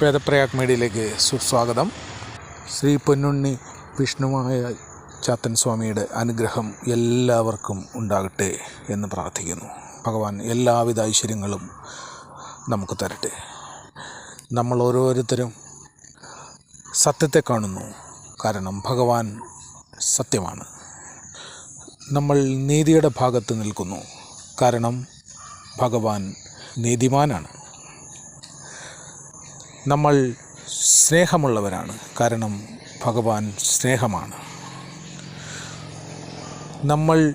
വേദപ്രയാഗ് മീഡിയയിലേക്ക് സുസ്വാഗതം. ശ്രീ പൊന്നുണ്ണി വിഷ്ണുമായ ചാത്തൻ സ്വാമിയുടെ അനുഗ്രഹം എല്ലാവർക്കും ഉണ്ടാകട്ടെ എന്ന് പ്രാർത്ഥിക്കുന്നു. ഭഗവാൻ എല്ലാവിധ ഐശ്വര്യങ്ങളും നമുക്ക് തരട്ടെ. നമ്മൾ ഓരോരുത്തരും സത്യത്തെ കാണുന്നു, കാരണം ഭഗവാൻ സത്യമാണ്. നമ്മൾ നീതിയുടെ ഭാഗത്ത് നിൽക്കുന്നു, കാരണം ഭഗവാൻ നീതിമാനാണ്. നമ്മൾ സ്നേഹമുള്ളവരാണ്, കാരണം ഭഗവാൻ സ്നേഹമാണ്. നമ്മൾ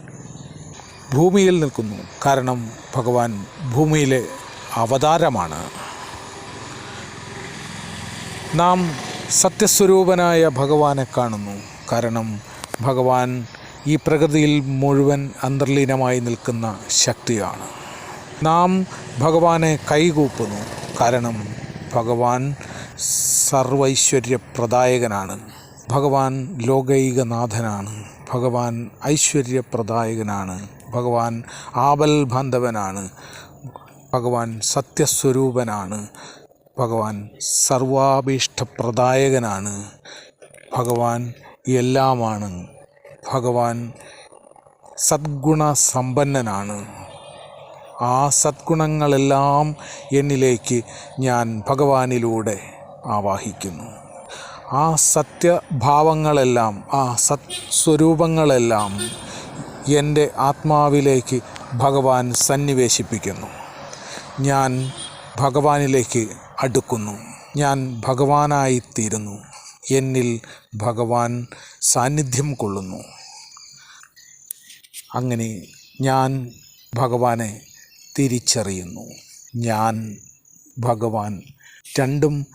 ഭൂമിയിൽ നിൽക്കുന്നു, കാരണം ഭഗവാൻ ഭൂമിയിലെ അവതാരമാണ്. നാം സത്യസ്വരൂപനായ ഭഗവാനെ കാണുന്നു, കാരണം ഭഗവാൻ ഈ പ്രകൃതിയിൽ മുഴുവൻ അന്തർലീനമായി നിൽക്കുന്ന ശക്തിയാണ്. നാം ഭഗവാനെ കൈകൂപ്പുന്നു, കാരണം ഭഗവാൻ സർവൈശ്വര്യപ്രദായകനാണ്. ഭഗവാൻ ലോകൈകനാഥനാണ്. ഭഗവാൻ ഐശ്വര്യപ്രദായകനാണ്. ഭഗവാൻ ആപൽ ബാന്ധവനാണ്. ഭഗവാൻ സത്യസ്വരൂപനാണ്. ഭഗവാൻ സർവാഭീഷ്ടപ്രദായകനാണ്. ഭഗവാൻ എല്ലാമാണ്. ഭഗവാൻ സദ്ഗുണസമ്പന്നനാണ്. ആ സദ്ഗുണങ്ങളെല്ലാം എന്നിലേക്ക് ഞാൻ ഭഗവാനിലൂടെ ആവാഹിക്കുന്നു. ആ സത്യഭാവങ്ങളെല്ലാം, ആ സത്സ്വരൂപങ്ങളെല്ലാം എൻ്റെ ആത്മാവിലേക്ക് ഭഗവാൻ സന്നിവേശിപ്പിക്കുന്നു. ഞാൻ ഭഗവാനിലേക്ക് അടുക്കുന്നു. ഞാൻ ഭഗവാനായിത്തീരുന്നു. എന്നിൽ ഭഗവാൻ സാന്നിധ്യം കൊള്ളുന്നു. അങ്ങനെ ഞാൻ ഭഗവാനെ തിരിച്ചറിയുന്നു. ഞാൻ ഭഗവാൻ, രണ്ടും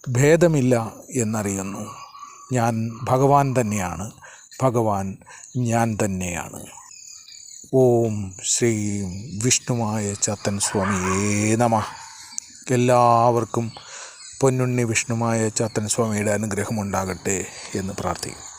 ഭേദമില്ല എന്നറിയുന്നു. ഞാൻ ഭഗവാൻ തന്നെയാണ്. ഭഗവാൻ ഞാൻ തന്നെയാണ്. ഓം ശ്രീ വിഷ്ണുമായ ചാത്തൻ സ്വാമിയേ നമഃ. എല്ലാവർക്കും പൊന്നുണ്ണി വിഷ്ണുമായ ചാത്തൻ സ്വാമിയുടെ അനുഗ്രഹമുണ്ടാകട്ടെ എന്ന് പ്രാർത്ഥിക്കും.